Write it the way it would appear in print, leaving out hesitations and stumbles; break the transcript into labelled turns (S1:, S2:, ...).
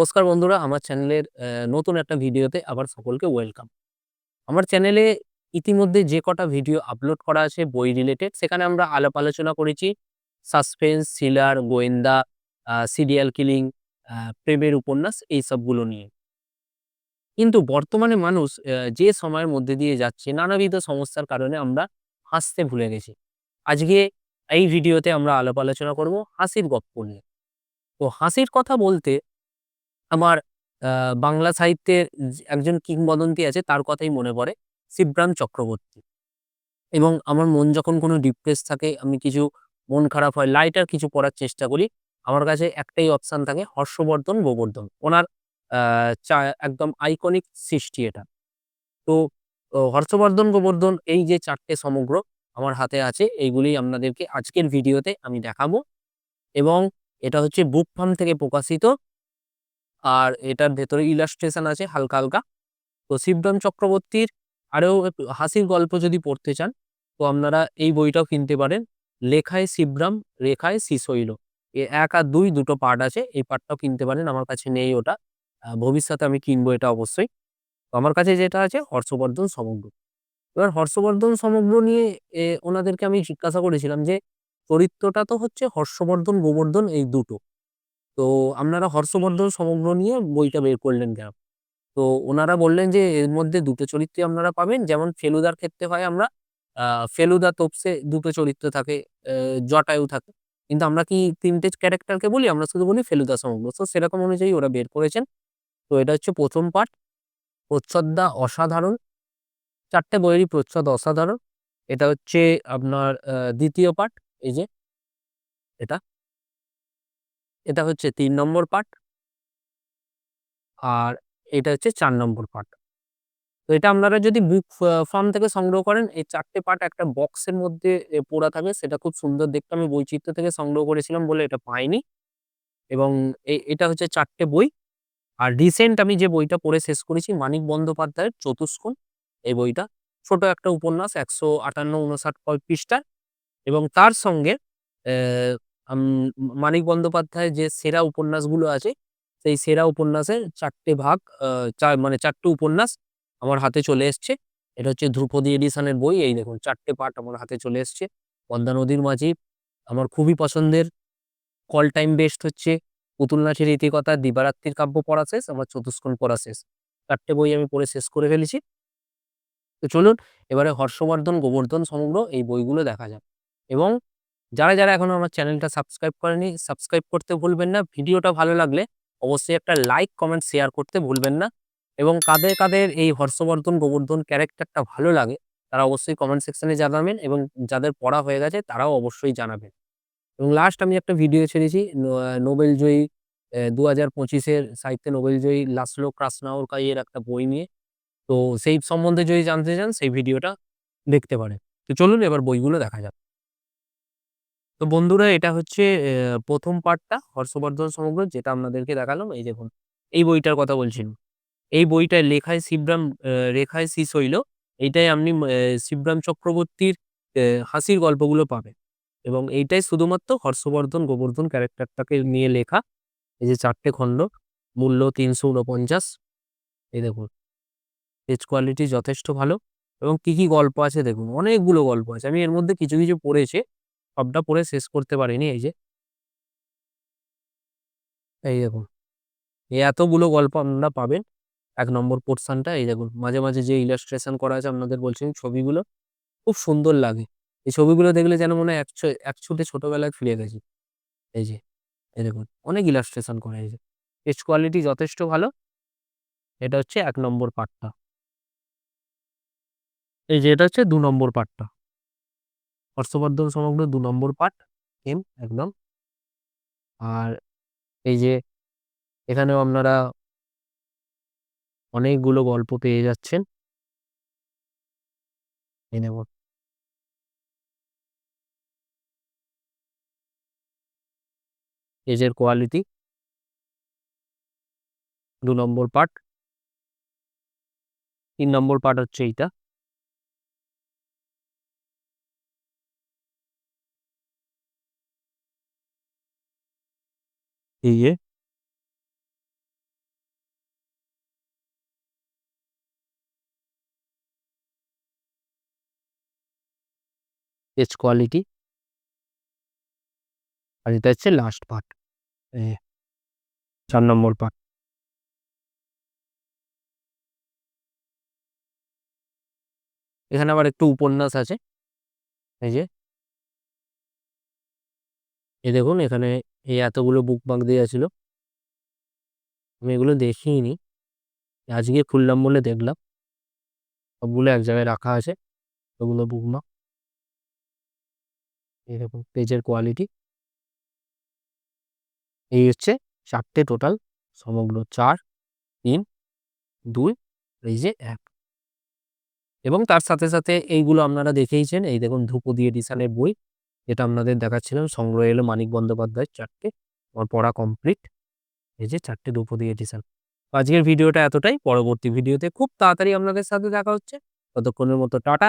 S1: নমস্কার বন্ধুরা, আমার চ্যানেলের নতুন একটা ভিডিওতে আবার সকলকে ওয়েলকাম। আমার চ্যানেলে ইতিমধ্যে যে কটা ভিডিও আপলোড করা আছে বই রিলেটেড, সেখানে আমরা আলাপ আলোচনা করেছি সাসপেন্স, থ্রিলার, গোয়েন্দা, সিরিয়াল কিলিং, প্রেমের উপন্যাস এই সবগুলো নিয়ে। কিন্তু বর্তমানে মানুষ যে সময়ের মধ্যে দিয়ে যাচ্ছে নানাবিধ সমস্যার কারণে আমরা হাসতে ভুলে গেছি। আজকে এই ভিডিওতে আমরা আলাপ আলোচনা করব হাসির গপ্প নিয়ে। তো হাসির কথা বলতে আমার আ বাংলা সাহিত্যের একজন কিংবদন্তি আছে তার কথাই মনে পড়ে, শিবরাম চক্রবর্তী। এবং আমার মন যখন কোনো ডিপ্রেস থাকে, আমি কিছু মন খারাপ হয়, লাইটার কিছু পড়ার চেষ্টা করি। আমার কাছে একটাই অপশন থাকে, হর্ষবর্ধন, গোবর্ধন। ওনার আ চা একদম আইকনিক সৃষ্টি এটা। তো হর্ষবর্ধন, গোবর্ধন এই যে ৪ টে সমগ্র আমার হাতে আছে, এইগুলি আপনাদেরকে আজকের ভিডিওতে আমি দেখাবো। এবং এটা হচ্ছে বুক ফার্ম থেকে প্রকাশিত। আর এটার ভেতরে ইলাস্ট্রেশন আছে হালকা, হালকা। তো শিবরাম চক্রবর্তীর আরো একটু হাসির গল্প যদি পড়তে চান, তো আপনারা এই বইটাও কিনতে পারেন। লেখায় শিবরাম, রেখায় শিশৈল। ১ আর ২ দুটো পার্ট আছে। এই পার্টটাও কিনতে পারেন। আমার কাছে নেই ওটা। ভবিষ্যতে আমি কিনবো এটা অবশ্যই। তো আমার কাছে যেটা আছে হর্ষবর্ধন সমগ্র। এবার হর্ষবর্ধন সমগ্র নিয়ে ওনাদেরকে আমি জিজ্ঞাসা করেছিলাম যে, চরিত্রটা তো হচ্ছে হর্ষবর্ধন, গোবর্ধন এই দুটো। তো আপনারা হর্ষবর্ধন সমগ্র নিয়ে বইটা বের করলেন কেন? তো উনারা বললেন যে, এর মধ্যে দুটো চরিত্রই আপনারা পাবেন। যেমন ফেলুদার ক্ষেত্রে হয় আমরা আ ফেলুদা, তোপসে দুটো চরিত্র থাকে, জটায়ু থাকে। কিন্তু আমরা কি ৩ টে ক্যারেক্টারকে বলি? আমরা শুধু বলি ফেলুদা সমগ্র। সো সেরকম অনুযায়ী ওরা বের করেছেন। তো এটা হচ্ছে ১ম পার্ট। প্রচ্ছদটা অসাধারণ। ৪ টে বইয়েরই প্রচ্ছদ অসাধারণ। এটা হচ্ছে আপনার ২য় পার্ট। এই যে এটা। এটা হচ্ছে ৩ নম্বর পার্ট। আর এটা হচ্ছে ৪ নম্বর পার্ট। তো এটা আপনারা যদি বুক ফার্ম থেকে সংগ্রহ করেন, এই ৪ টে পার্ট একটা বক্সের মধ্যে পোড়া থাকে। সেটা খুব সুন্দর দেখতে। আমি বৈচিত্র্য থেকে সংগ্রহ করেছিলাম বলে এটা পাইনি। এবং এটা হচ্ছে ৪ টে বই। আর রিসেন্ট আমি যে বইটা পড়ে শেষ করেছি মানিক বন্দ্যোপাধ্যায়ের 'চতুষ্কোণ' এই বইটা। ছোট একটা উপন্যাস ১৫৮, ৫৯ পৃষ্ঠার। এবং তার সঙ্গে অ্যা আম মানিক বন্দ্যোপাধ্যায়ের যে সেরা উপন্যাসগুলো আছে, সেই সেরা উপন্যাসের ৪ টে ভাগ, আ চা মানে ৪ টে উপন্যাস আমার হাতে চলে এসছে। এটা হচ্ছে ধ্রুপদী এডিশনের বই। এই দেখুন ৪ টে পার্ট আমার হাতে চলে এসছে। 'পদ্মা নদীর মাঝি' আমার খুবই পছন্দের। 'অল টাইম বেস্ট' হচ্ছে 'পুতুল নাচের ইতিকথা', 'দিবারাত্রির কাব্য' পড়া শেষ, আমার 'চতুষ্কোণ' পড়া শেষ। ৪ টে বই আমি পড়ে শেষ করে ফেলেছি। তো চলুন এবারে 'হর্ষবর্ধন, গোবর্ধন সমগ্র' এই বইগুলো দেখা যাক। এবং যারা এখনো আমার চ্যানেলটা সাবস্ক্রাইব করেনি, সাবস্ক্রাইব করতে ভুলবেন না। ভিডিওটা ভালো লাগলে অবশ্যই একটা লাইক, কমেন্ট, শেয়ার করতে ভুলবেন না। এবং কাদের এই হর্ষবর্ধন, গোবর্ধন ক্যারেক্টারটা ভালো লাগে, তারা অবশ্যই কমেন্ট সেকশনে জানাবেন। এবং যাদের পড়া হয়ে গেছে তারাও অবশ্যই জানাবেন। এবং লাস্ট আমি একটা ভিডিও ছেড়েছি নোবেল জয়ী ২০২৫ এর সাহিত্যে নোবেল জয়ী লাসলো ক্রাসনাউরকাই এর একটা বই নিয়ে। তো সেই সম্বন্ধে যদি জানতে চান সেই ভিডিওটা দেখতে পারেন। তো চলুন এবার বইগুলো দেখা যাক। তো বন্ধুরা, এটা হচ্ছে ১ম পার্টটা 'হর্ষবর্ধন সমগ্র' যেটা আপনাদেরকে দেখালাম। এই দেখুন, এই বইটার কথা বলছিলাম। এই বইটায় লেখায় শিবরাম, রেখায় শ্রীশৈল। এইটায় আপনি শিবরাম চক্রবর্তীর হাসির গল্পগুলো পাবেন। এবং এইটাই শুধুমাত্র হর্ষবর্ধন, গোবর্ধন ক্যারেক্টারটাকে নিয়ে লেখা। এই যে ৪ টে খণ্ড, মূল্য ৩৪৯। এই দেখুন, পেজ কোয়ালিটি যথেষ্ট ভালো। এবং কি গল্প আছে দেখুন, অনেকগুলো গল্প আছে। আমি এর মধ্যে কিছু পড়েছি। সবটা পড়ে শেষ করতে পারিনি। এই যে, এই দেখুন, এই এতগুলো গল্প আপনারা পাবেন ১ নম্বর পোরশনটা। এই দেখুন, মাঝে যে ইলাস্ট্রেশন করা আছে আপনাদের বলছিলাম ছবিগুলো, খুব সুন্দর লাগে। এই ছবিগুলো দেখলে যেন মনে হয় এক ছুটে ছোটবেলায় ফিরে গেছি। এই যে, এই দেখুন, অনেক ইলাস্ট্রেশন করা হয়েছে। পেজ কোয়ালিটি যথেষ্ট ভালো। এটা হচ্ছে ১ নম্বর পার্টটা। এই যে, এটা হচ্ছে ২ নম্বর পার্টটা। হর্ষবর্ধন সমগ্র ২ নম্বর পার্ট, সেম একদম। আর এই যে, এখানেও আপনারা অনেকগুলো গল্প পেয়ে যাচ্ছেন। এই দেখুন, পেজের কোয়ালিটি ২ নম্বর পার্ট, ৩ নম্বর পার্ট হচ্ছে এইটা। এই যে, পেজ কোয়ালিটি। আর এটা হচ্ছে লাস্ট পার্ট, এই 4 নম্বর পার্ট। এখানে আবার একটু উপন্যাস আছে, এই যে এই দেখুন এখানে এই এতগুলো বুকমার্ক দেয়া ছিল। আমি এগুলো দেখিনি, আজকে খুললাম বলে দেখলাম। সবগুলো এক জায়গায় রাখা আছে, ওগুলো বুকমার্ক। এই দেখুন পেজের কোয়ালিটি। এই হচ্ছে 4 টে টোটাল, সমগ্র 4, 3, 2, এই যে 1। এবং তার সাথে, সাথে এইগুলো আপনারা দেখেইছেন। এই দেখুন ধ্রুপদী এডিশনের বই, যেটা আপনাদের দেখাচ্ছিলাম। সংগ্রহ এলো মানিক বন্দ্যোপাধ্যায়ের 4 টে। আমার পড়া কমপ্লিট। এই যে 4 টে ধ্রুপদী এডিশন। আজকের ভিডিওটা এতটাই। পরবর্তী ভিডিওতে খুব তাড়াতাড়ি আপনাদের সাথে দেখা হচ্ছে। ততক্ষণের মতো টাটা।